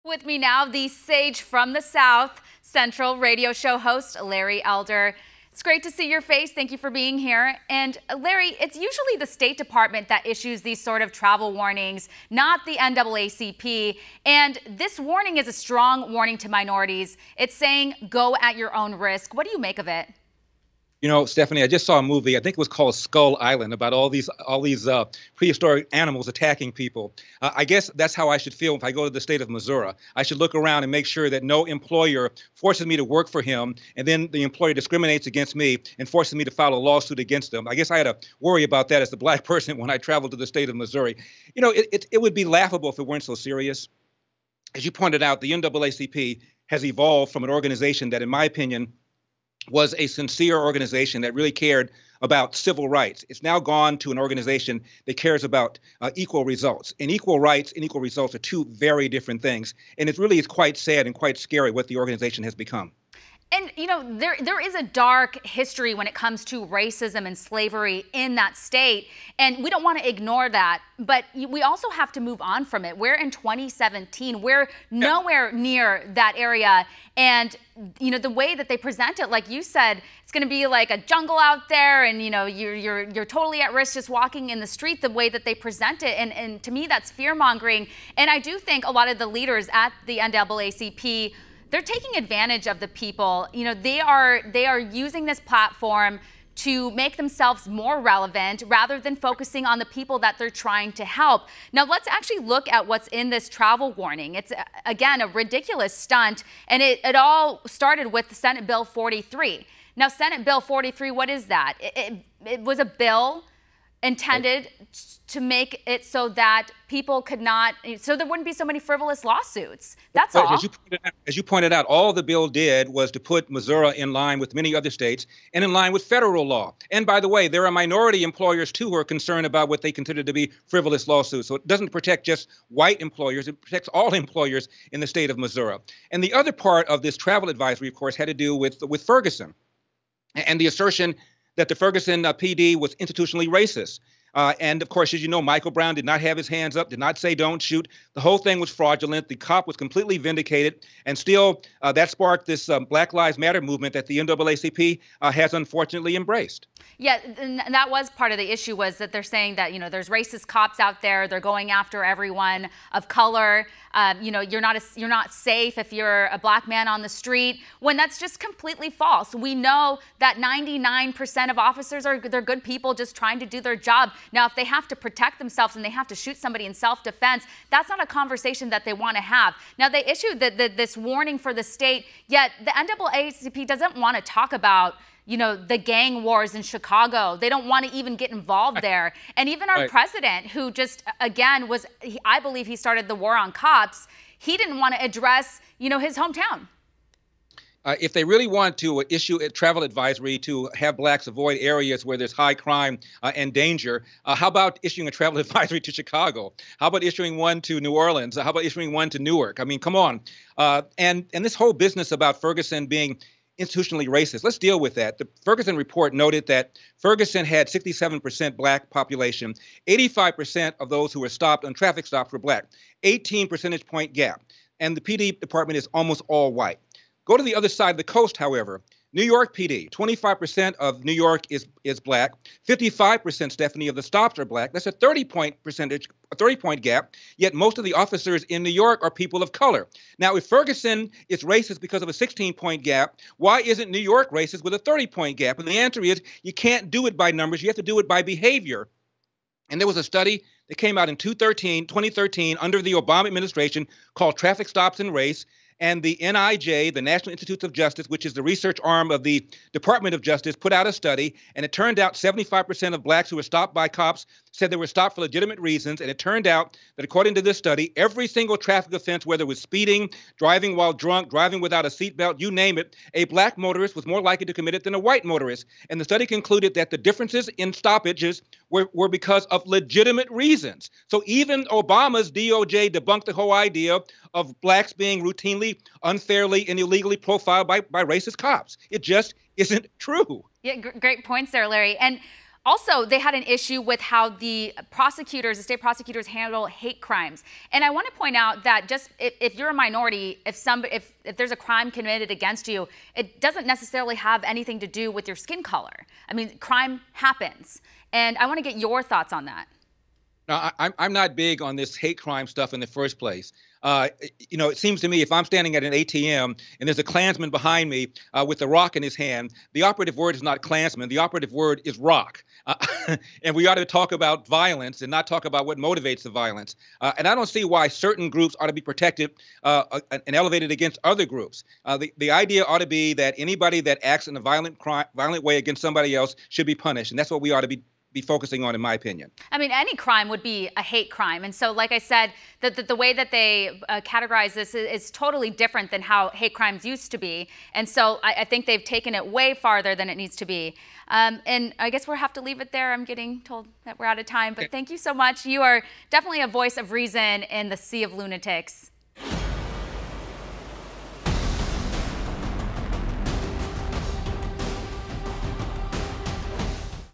With me now, the sage from the South Central radio show host, Larry Elder. It's great to see your face. Thank you for being here. And Larry, it's usually the State Department that issues these sort of travel warnings, not the NAACP. And this warning is a strong warning to minorities. It's saying go at your own risk. What do you make of it? You know, Stephanie, I just saw a movie, I think it was called Skull Island, about all these prehistoric animals attacking people. I guess that's how I should feel if I go to the state of Missouri. I should look around and make sure that no employer forces me to work for him, and then the employer discriminates against me and forces me to file a lawsuit against them. I guess I had to worry about that as a black person when I traveled to the state of Missouri. You know, it would be laughable if it weren't so serious. As you pointed out, the NAACP has evolved from an organization that, in my opinion, was a sincere organization that really cared about civil rights. It's now gone to an organization that cares about equal results. And equal rights and equal results are two very different things. And it really is quite sad and quite scary what the organization has become. And, you know, there is a dark history when it comes to racism and slavery in that state, and we don't want to ignore that, but we also have to move on from it. We're in 2017. We're nowhere near that area, and, you know, the way that they present it, like you said, it's going to be like a jungle out there, and, you know, you're totally at risk just walking in the street the way that they present it, and to me, that's fear-mongering. And I do think a lot of the leaders at the NAACP, they're taking advantage of the people. You know, they are using this platform to make themselves more relevant rather than focusing on the people that they're trying to help. Now, let's actually look at what's in this travel warning. It's, again, a ridiculous stunt, and it all started with Senate Bill 43. Now, Senate Bill 43, what is that? It was a bill intended to make it so that people could not, so there wouldn't be so many frivolous lawsuits. That's all. As you pointed out, all the bill did was to put Missouri in line with many other states and in line with federal law. And by the way, there are minority employers, too, who are concerned about what they consider to be frivolous lawsuits. So it doesn't protect just white employers. It protects all employers in the state of Missouri. And the other part of this travel advisory, of course, had to do with Ferguson and the assertion that the Ferguson PD was institutionally racist. And of course, as you know, Michael Brown did not have his hands up, did not say don't shoot. The whole thing was fraudulent. The cop was completely vindicated. And still, that sparked this Black Lives Matter movement that the NAACP has unfortunately embraced. Yeah, and that was part of the issue, was that they're saying that, you know, there's racist cops out there. They're going after everyone of color. You know, you're not safe if you're a black man on the street, when that's just completely false. We know that 99% of officers they're good people just trying to do their job. Now, if they have to protect themselves and they have to shoot somebody in self-defense, that's not a conversation that they want to have. Now, they issued this warning for the state, yet the NAACP doesn't want to talk about, you know, the gang wars in Chicago. They don't want to even get involved there. And even our president, who just, again, I believe he started the war on cops, he didn't want to address, you know, his hometown. If they really want to issue a travel advisory to have blacks avoid areas where there's high crime and danger, how about issuing a travel advisory to Chicago? How about issuing one to New Orleans? How about issuing one to Newark? I mean, come on. And this whole business about Ferguson being institutionally racist, let's deal with that. The Ferguson report noted that Ferguson had 67% black population. 85% of those who were stopped on traffic stops were black. 18 percentage point gap. And the PD department is almost all white. Go to the other side of the coast, however. New York PD, 25% of New York is black. 55%, Stephanie, of the stops are black. That's a 30-point gap. Yet most of the officers in New York are people of color. Now, if Ferguson is racist because of a 16-point gap, why isn't New York racist with a 30-point gap? And the answer is you can't do it by numbers. You have to do it by behavior. And there was a study that came out in 2013 under the Obama administration called Traffic Stops and Race. And the NIJ, the National Institutes of Justice, which is the research arm of the Department of Justice, put out a study, and it turned out 75% of blacks who were stopped by cops said they were stopped for legitimate reasons. And it turned out that, according to this study, every single traffic offense, whether it was speeding, driving while drunk, driving without a seatbelt, you name it, a black motorist was more likely to commit it than a white motorist. And the study concluded that the differences in stoppages were because of legitimate reasons. So even Obama's DOJ debunked the whole idea of blacks being routinely, unfairly, and illegally profiled by racist cops. It just isn't true. Yeah, great points there, Larry. And Also, they had an issue with how the state prosecutors handle hate crimes. And I want to point out that just if you're a minority, if there's a crime committed against you, it doesn't necessarily have anything to do with your skin color. I mean, crime happens. And I want to get your thoughts on that. Now, I'm not big on this hate crime stuff in the first place. It seems to me if I'm standing at an ATM and there's a Klansman behind me with a rock in his hand, the operative word is not Klansman. The operative word is rock. And we ought to talk about violence and not talk about what motivates the violence. And I don't see why certain groups ought to be protected and elevated against other groups. The idea ought to be that anybody that acts in a violent way against somebody else should be punished. And that's what we ought to be focusing on, in my opinion. I mean, any crime would be a hate crime. And so, like I said, the way that they categorize this is totally different than how hate crimes used to be. And so I think they've taken it way farther than it needs to be. And I guess we'll have to leave it there. I'm getting told that we're out of time. But thank you so much. You are definitely a voice of reason in the sea of lunatics.